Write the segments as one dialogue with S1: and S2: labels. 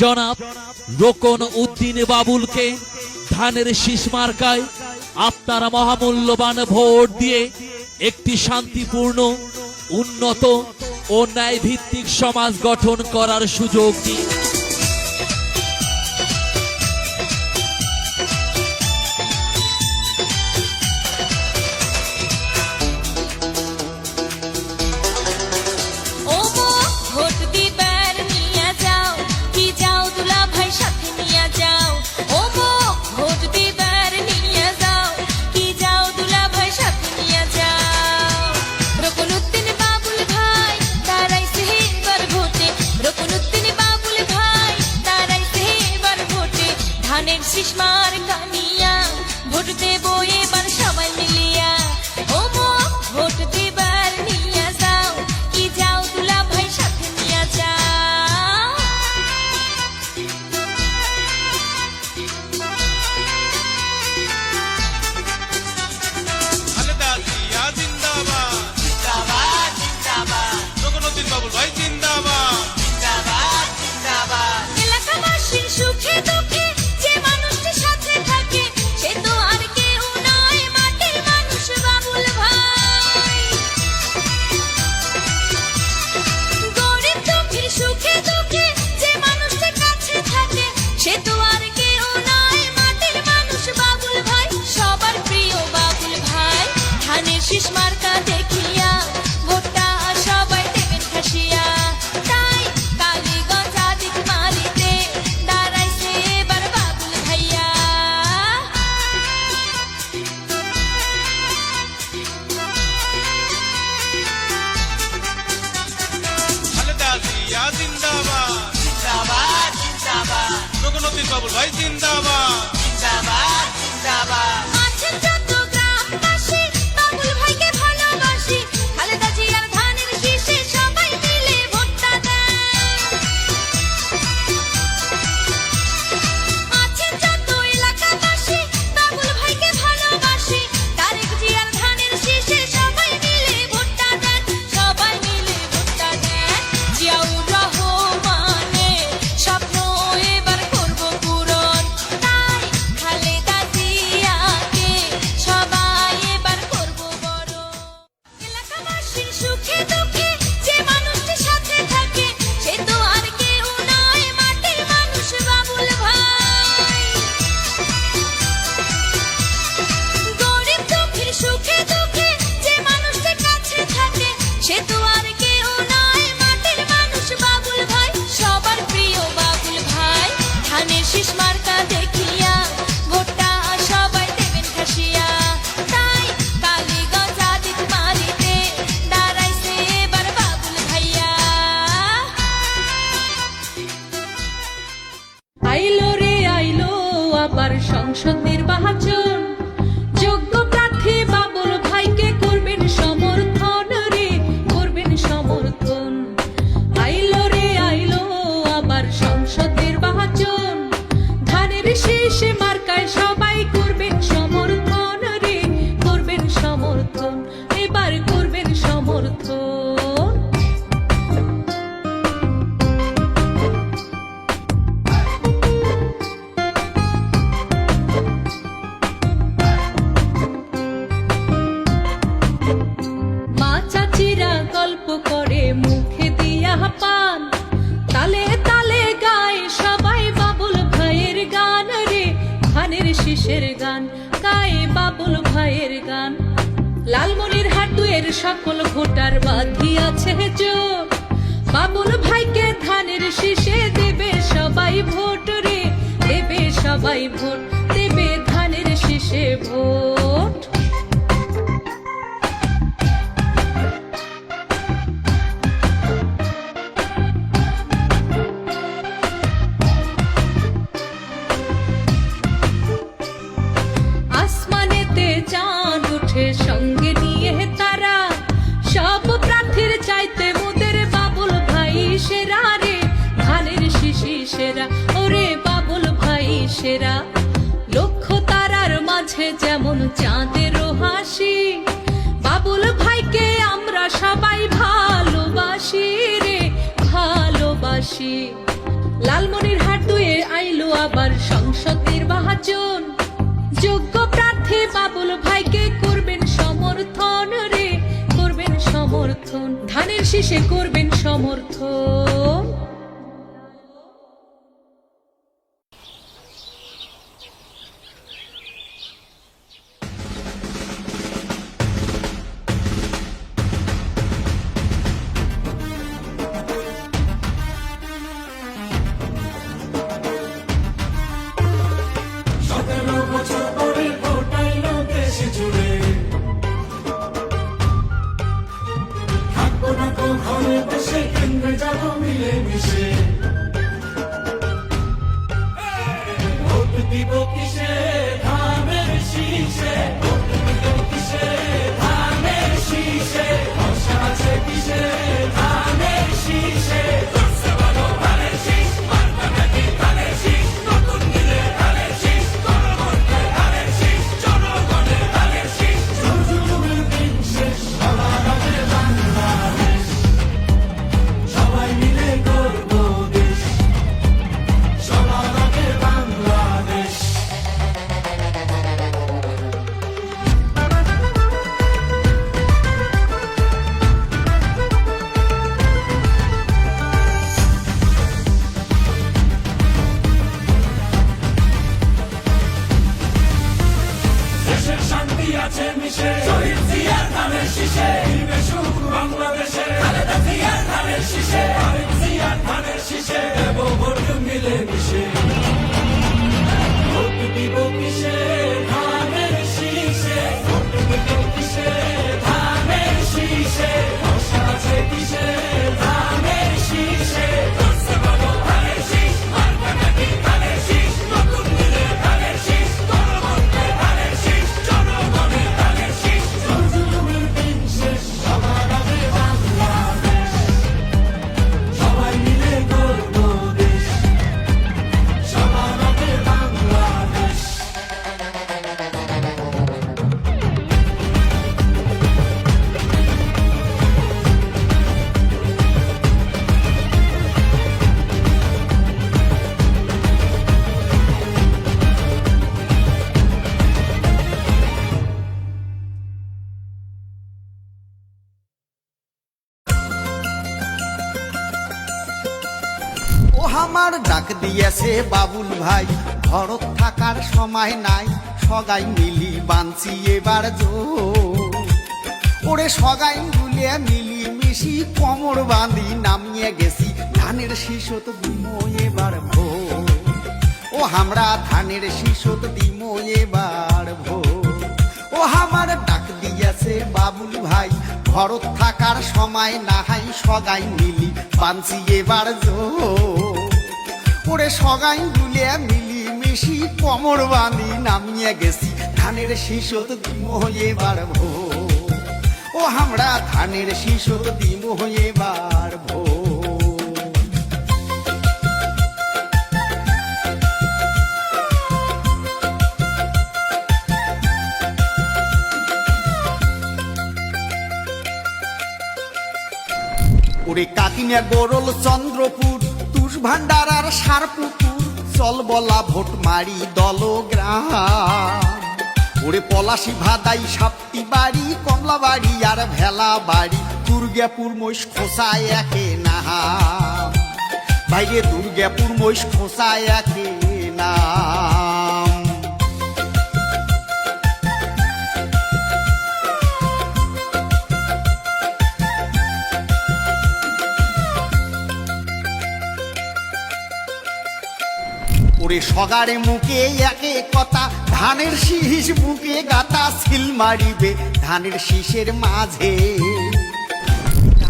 S1: জনাব রোকন উদ্দিন বাবুলকে ধানের শীষ মার্কায় আপনারা মহামূল্যবান ভোট দিয়ে একটি শান্তিপূর্ণ, উন্নত ও ন্যায়ভিত্তিক সমাজ গঠন করার সুযোগ দিন।
S2: শীষ মার্কা নিয়া ভোট দেবো এবার সবাই মিলিয়া। ও মো ভোট দিবার নিয়া যাও, কি যাও দুলা ভাই সাথে নিয়া যাও।
S3: খালেদা জিয়া জিন্দাবাদ, জিন্দাবাদ জিন্দাবাদ। রোকন উদ্দিন বাবুল ভাই জিন্দাবাদ, জিন্দাবাদ জিন্দাবাদ।
S2: এলাকাবাসীর সুখে দুঃখে যে মানুষটির সাথে থাকে সে তো আর কেউ নয়, মাটির মানুষ বাবুল ভাই। গরিব দুঃখীর সুখে দুঃখে যে মানুষটির কাছে থাকে সে তো আর কেউ নয়, মাটির মানুষ বাবুল ভাই। সবার প্রিয় বাবুল ভাই, ধানের শীষ মার্কা দেখিয়া ভোটটা সবাই দেবেন খাসিয়া। তাই কালীগঞ্জ আদিক মারিতে দাঁড়াইছে এবার বাবুল ভাইয়া।
S3: খালেদা জিয়া জিন্দাবাদ, জিন্দাবাদ জিন্দাবাদ। রোকন উদ্দিন বাবুল ভাই জিন্দাবাদ, জিন্দাবাদ জিন্দাবাদ।
S2: আছেন যত গ্রামবাসী বাবুল ভাইকে ভালোবাসি, খালেদা জিয়ার ধানের শীষে সবাই মিলে ভোটটা দেন। আছেন যত এলাকাবাসী বাবুল ভাইকে ভালোবাসি, তারেক জিয়ার ধানের শীষে সবাই মিলে ভোটটা দেন, সবাই মিলে ভোটটা দেন। জিয়াউর রহমানের স্বপ্ন এবার করব পূরণ, তাই খালেদা জিয়াকে সবাই এবার করব বরণ। এলাকাবাসীর সুখে দুঃখে যে মানুষটির সাথে থাকে সে তো আর কেউ নয়, মাটির মানুষ বাবুল ভাই। গরিব দুঃখীর সুখে দুঃখে যে মানুষটির কাছে থাকে সে তো আর কেউ নয়, মাটির মানুষ বাবুল ভাই। সবার প্রিয় বাবুল ভাই, ধানের শীষ মার্কা দেখিয়া ভোটটা সবাই দেবেন খাসিয়া। তাই কালীগঞ্জ আদিক মারিতে দাঁড়াইছে এবার বাবুল ভাইয়া।
S4: আইলো রে আইলো আবার সংসদ নির্বাচন, যোগ্য প্রার্থী বাবুল ভাইকে করবেন সমর্থন রে, করবেন সমর্থন। আইলো রে আইলো আবার সংসদ নির্বাচন, ধানের শীষ মার্কায় সবাই করবেন সমর্থন রে, করবেন সমর্থন, এবার করবেন সমর্থন। মা চাচিরা গল্প করে মুখে দিয়া পান, তালে তালে গায় সবাই বাবুল ভাইয়ের গান রে, ধানের শীষের গান গায় বাবুল ভাইয়ের গান। লালমনিরহাট দুয়ের সকল ভোটার বাঁধিয়াছে জোর, বাবুল ভাইকে ধানের শীষে দেবে সবাই ভোট রে, দেবে সবাই ভোট, দেবে ধানের শীষে ভোট। আসমানেতে চাঁদ উঠে সঙ্গে নিয়ে তারা, সব প্রার্থীর চাইতে মোদের বাবুল ভাই সেরা রে, ধানের শীষই সেরা, ওরে বাবুল ভাই সেরা। লক্ষ তারার মাঝে যেমন চাঁদেরও হাসি, বাবুল ভাইকে আমরা সবাই ভালোবাসি রে, ভালোবাসি। লালমনিরহাট আবার সংসদ নির্বাচন, যোগ্য প্রার্থী বাবুল ভাইকে করবেন সমর্থন রে, করবেন সমর্থন, ধানের শীষে করবেন সমর্থন।
S5: আমার ডাক দিয়েছে বাবুল ভাই, ঘরত থাকার সময় নাই, সগাই মিলি বানছি এবার জোর। ওরে সগাই গুলিয়ে মিলি মিশি কোমর বাঁধি নামিয়ে গেছি, ধানের শীষত দিমো এবার ভোর। ও আমরা ধানের শীষত দিমো এবার ভোর। ও আমার ডাক দিয়েছে বাবুল ভাই, ঘরত থাকার সময় নাই, সগাই মিলি বানছি এবার জোর। ওরে সগাই গুলিয়ে মিলি মিশি কোমর বাঁধি নামিয়ে গেছি, ধানের শীষত দিমো এবার ভোর। ও আমরা ধানের শীষত দিমো এবার ভোর। ওরে কাকিনা গোরল চন্দ্রপুর, তুষ ভান্ডার আর সারপুকুর, চল বলা ভোট মারি দলগ্রাম। ওরে পলাশি ভাদাই সাপ্তি বাড়ি, কমলা বাড়ি আর ভেলা বাড়ি, দুর্গাপুর মহিষ খোসায় একে নাম। ভাইরে দুর্গাপুর মহিষ খোসায় একে নাম। ওরে সগারে মুখে একে কথা, ধানের শীষ বুকে গাতা, সিল মারিবে ধানের শীষের মাঝে।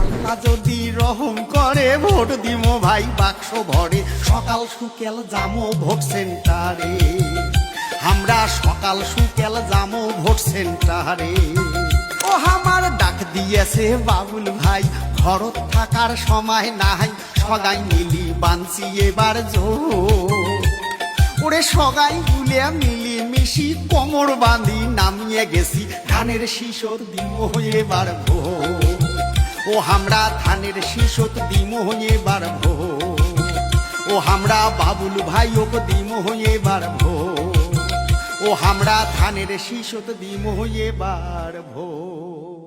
S5: আল্লাহ যদি রহম করে ভোট দিমো ভাই বাক্স ভরে, সকাল সুকেল যামো ভোট সেন্টারে। আমরা সকাল সুকেল যামো ভোট সেন্টারে। ও আমার ডাক দিয়েছে বাবুল ভাই, ঘরত থাকার সময় নাই, সগাই মিলি বানছি এবার জোর। ওরে সগাই গুলিয়া মিলি মিশি কোমর বাঁধি নামিয়ে গেছি, ধানের শীষত দিমো এবার ভোর। ও আমরা ধানের শীষত দিমো এবার ভোর। ও ও আমরা বাবুল ভাই ওকে দিম এবার ভোট ও আমরা ধানের শীষত দিম এবার ভোট